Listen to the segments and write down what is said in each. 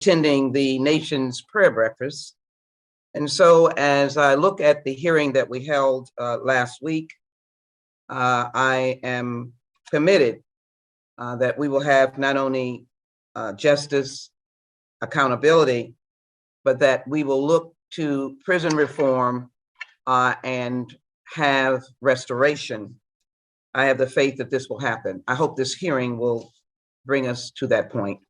attending the nation's prayer breakfast. And so as I look at the hearing that we held last week, I am committed that we will have not only justice, accountability, but that we will look to prison reform and have restoration. I have the faith that this will happen. I hope this hearing will bring us to that point.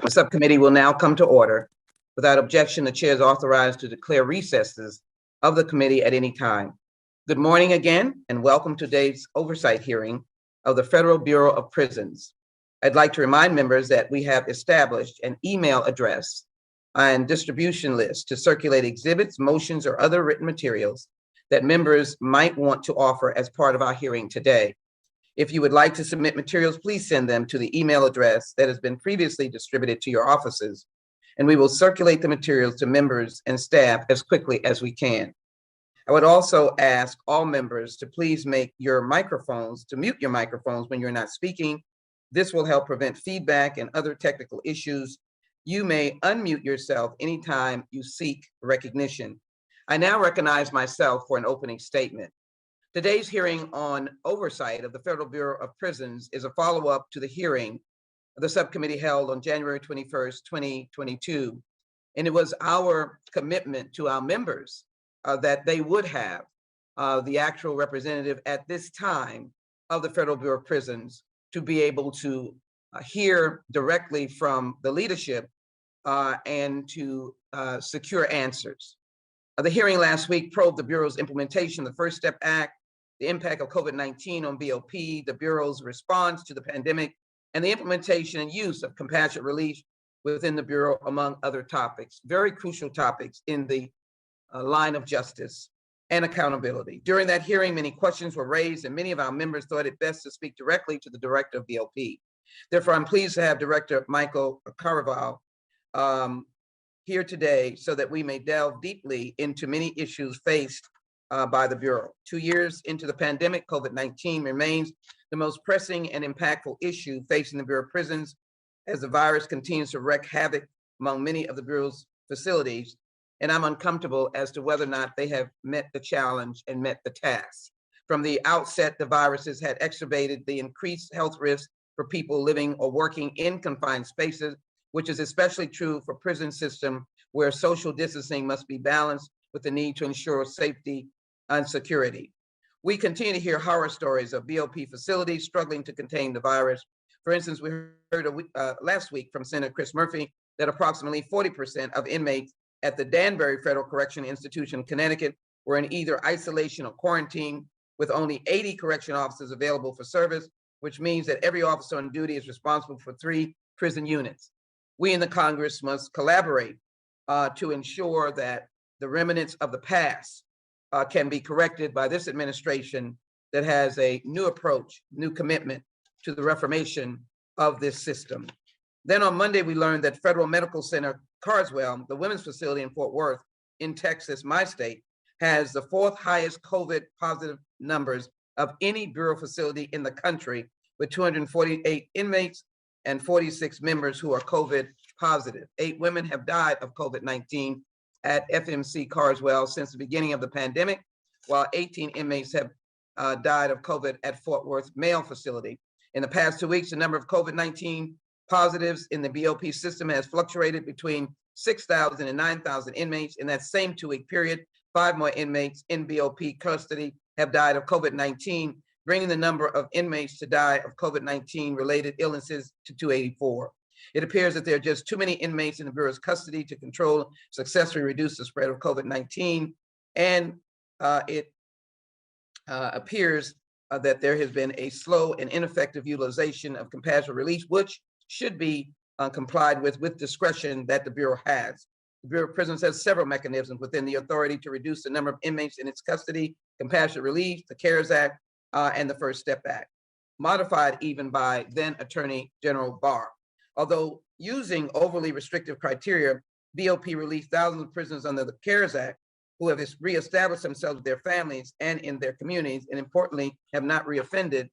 The subcommittee will now come to order. Without objection, the chair is authorized to declare recesses of the committee at any time. Good morning again, and welcome to today's oversight hearing of the Federal Bureau of Prisons. I'd like to remind members that we have established an email address and distribution list to circulate exhibits, motions, or other written materials that members might want to offer as part of our hearing today. If you would like to submit materials, please send them to the email address that has been previously distributed to your offices, and we will circulate the materials to members and staff as quickly as we can. I would also ask all members to please mute your microphones when you're not speaking. This will help prevent feedback and other technical issues. You may unmute yourself anytime you seek recognition. I now recognize myself for an opening statement. Today's hearing on oversight of the Federal Bureau of Prisons is a follow-up to the hearing the subcommittee held on January 21st, 2022. And it was our commitment to our members that they would have the actual representative at this time of the Federal Bureau of Prisons to be able to hear directly from the leadership and to secure answers. The hearing last week probed the Bureau's implementation of the First Step Act, the impact of COVID-19 on BOP, the Bureau's response to the pandemic, and the implementation and use of compassionate release within the Bureau, among other topics, very crucial topics in the line of justice and accountability. During that hearing, many questions were raised, and many of our members thought it best to speak directly to the director of BOP. Therefore, I'm pleased to have Director Michael Caraval here today so that we may delve deeply into many issues faced by the Bureau. 2 years into the pandemic, COVID-19 remains the most pressing and impactful issue facing the Bureau of Prisons as the virus continues to wreak havoc among many of the Bureau's facilities. And I'm uncomfortable as to whether or not they have met the challenge and met the task. From the outset, the viruses had exacerbated the increased health risks for people living or working in confined spaces, which is especially true for prison system where social distancing must be balanced with the need to ensure safety and security. We continue to hear horror stories of BOP facilities struggling to contain the virus. For instance, we heard last week from Senator Chris Murphy that approximately 40% of inmates at the Danbury Federal Correctional Institution in Connecticut were in either isolation or quarantine, with only 80 correction officers available for service, which means that every officer on duty is responsible for 3 prison units. We in the Congress must collaborate to ensure that the remnants of the past can be corrected by this administration that has a new approach, new commitment to the reformation of this system. Then on Monday, we learned that Federal Medical Center Carswell, the women's facility in Fort Worth in Texas, my state, has the 4th highest COVID positive numbers of any Bureau facility in the country, with 248 inmates and 46 members who are COVID positive. 8 women have died of COVID-19 at FMC Carswell since the beginning of the pandemic, while 18 inmates have died of COVID at Fort Worth male facility. In the past 2 weeks, the number of COVID-19 positives in the BOP system has fluctuated between 6,000 and 9,000 inmates. In that same 2-week period, 5 more inmates in BOP custody have died of COVID-19, bringing the number of inmates to die of COVID-19 related illnesses to 284. It appears that there are just too many inmates in the Bureau's custody to control, successfully reduce the spread of COVID-19. And it appears that there has been a slow and ineffective utilization of compassionate release, which should be complied with discretion that the Bureau has. The Bureau of Prisons has several mechanisms within the authority to reduce the number of inmates in its custody: compassionate release, the CARES Act, and the First Step Act, modified even by then Attorney General Barr. Although using overly restrictive criteria, BOP released thousands of prisoners under the CARES Act who have reestablished themselves with their families and in their communities, and importantly, have not reoffended.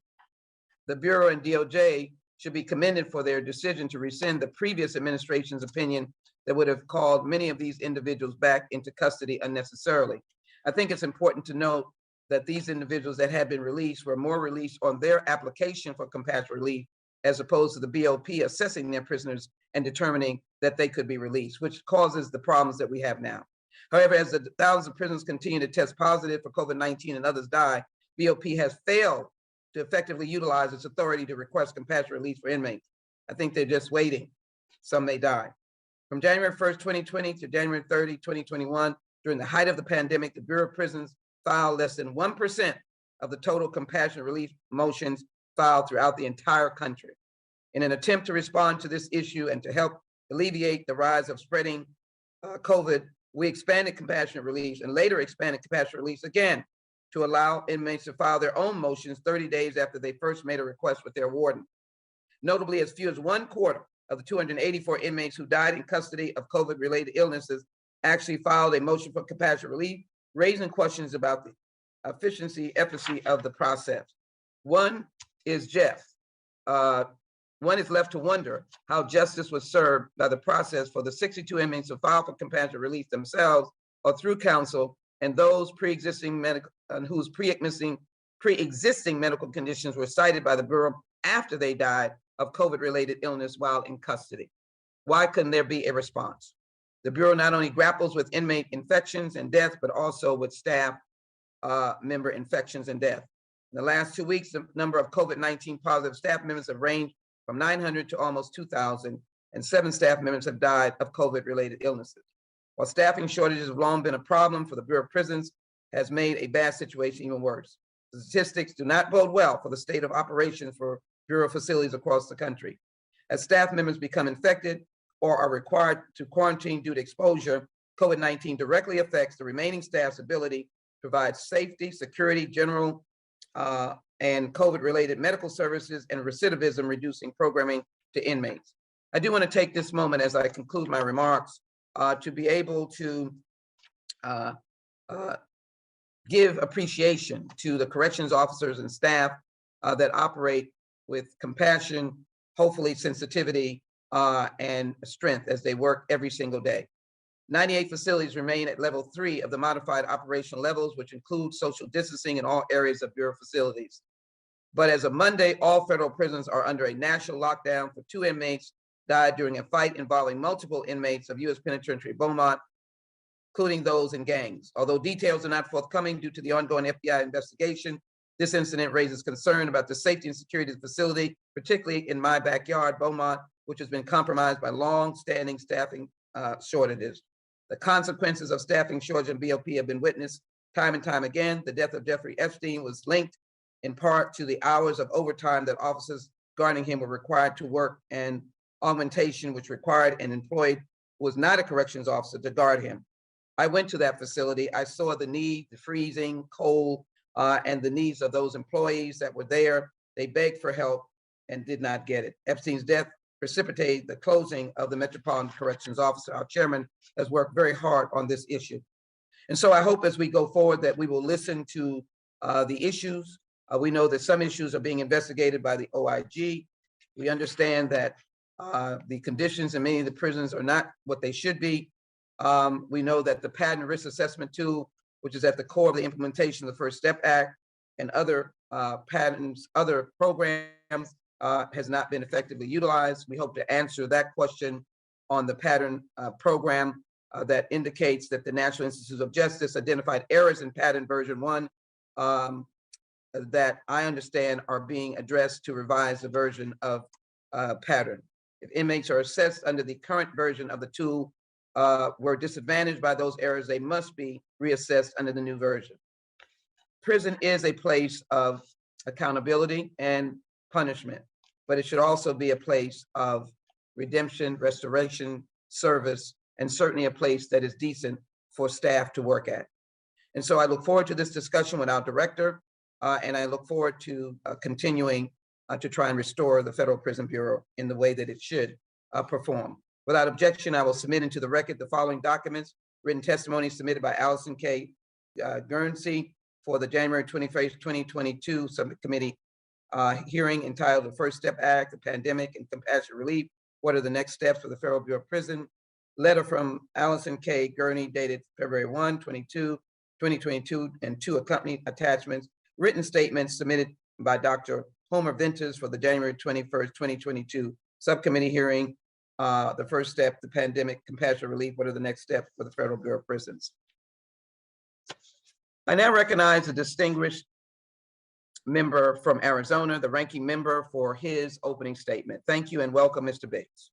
The Bureau and DOJ should be commended for their decision to rescind the previous administration's opinion that would have called many of these individuals back into custody unnecessarily. I think it's important to note that these individuals that had been released were more released on their application for compassionate relief as opposed to the BOP assessing their prisoners and determining that they could be released, which causes the problems that we have now. However, as the thousands of prisoners continue to test positive for COVID-19 and others die, BOP has failed to effectively utilize its authority to request compassionate release for inmates. I think they're just waiting. Some may die. From January 1st, 2020 to January 30, 2021, during the height of the pandemic, the Bureau of Prisons filed less than 1% of the total compassionate relief motions filed throughout the entire country. In an attempt to respond to this issue and to help alleviate the rise of spreading COVID, we expanded compassionate release and later expanded compassionate release again to allow inmates to file their own motions 30 days after they first made a request with their warden. Notably, as few as 1/4 of the 284 inmates who died in custody of COVID-related illnesses actually filed a motion for compassionate relief, raising questions about the efficacy of the process. One is one is left to wonder how justice was served by the process for the 62 inmates who filed for compassionate release themselves or through counsel, and those whose pre-existing medical conditions were cited by the Bureau after they died of COVID-related illness while in custody. Why couldn't there be a response? The Bureau not only grapples with inmate infections and death, but also with staff member infections and death. In the last 2 weeks, the number of COVID-19 positive staff members have ranged from 900 to almost 2,000, and 7 staff members have died of COVID-related illnesses. While staffing shortages have long been a problem for the Bureau of Prisons, has made a bad situation even worse. The statistics do not bode well for the state of operations for Bureau facilities across the country. As staff members become infected or are required to quarantine due to exposure, COVID-19 directly affects the remaining staff's ability to provide safety, security, general, and COVID-related medical services, and recidivism reducing programming to inmates. I do want to take this moment as I conclude my remarks to be able to give appreciation to the corrections officers and staff that operate with compassion, hopefully sensitivity, and strength as they work every single day. 98 facilities remain at level 3 of the modified operational levels, which includes social distancing in all areas of Bureau facilities. But as of Monday, all federal prisons are under a national lockdown for 2 inmates died during a fight involving multiple inmates of U.S. Penitentiary Beaumont, including those in gangs. Although details are not forthcoming due to the ongoing FBI investigation, this incident raises concern about the safety and security of the facility, particularly in my backyard, Beaumont, which has been compromised by long-standing staffing shortages. The consequences of staffing shortage in BOP have been witnessed time and time again. The death of Jeffrey Epstein was linked in part to the hours of overtime that officers guarding him were required to work, and augmentation which required an employee who was not a corrections officer to guard him. I went to that facility. I saw the need, the freezing, cold, and the needs of those employees that were there. They begged for help and did not get it. Epstein's death precipitated the closing of the Metropolitan Corrections Office. Our chairman has worked very hard on this issue. And so I hope as we go forward that we will listen to the issues. We know that some issues are being investigated by the OIG. We understand that the conditions in many of the prisons are not what they should be. We know that the pattern risk assessment tool, which is at the core of the implementation of the First Step Act and other other programs, has not been effectively utilized. We hope to answer that question on the pattern program that indicates that the National Institute of Justice identified errors in pattern version 1 that I understand are being addressed to revise the version of pattern. If inmates are assessed under the current version of the tool were disadvantaged by those errors, they must be reassessed under the new version. Prison is a place of accountability and punishment, but it should also be a place of redemption, restoration, service, and certainly a place that is decent for staff to work at. And so I look forward to this discussion with our director, and I look forward to continuing to try and restore the Federal Prison Bureau in the way that it should perform. Without objection, I will submit into the record the following documents: written testimony submitted by Allison K. Guernsey for the January 21st, 2022 subcommittee hearing entitled The First Step Act, the Pandemic and Compassionate Relief. What are the next steps for the Federal Bureau of Prison? letter from Allison K. Gurney dated February 1, 2022, and 2 accompanying attachments, written statements submitted by Dr. Homer Venters for the January 21st, 2022 subcommittee hearing. The first step, the pandemic compassionate relief. What are the next steps for the Federal Bureau of Prisons? I now recognize the distinguished member from Arizona, the ranking member, for his opening statement. Thank you and welcome, Mr. Bates.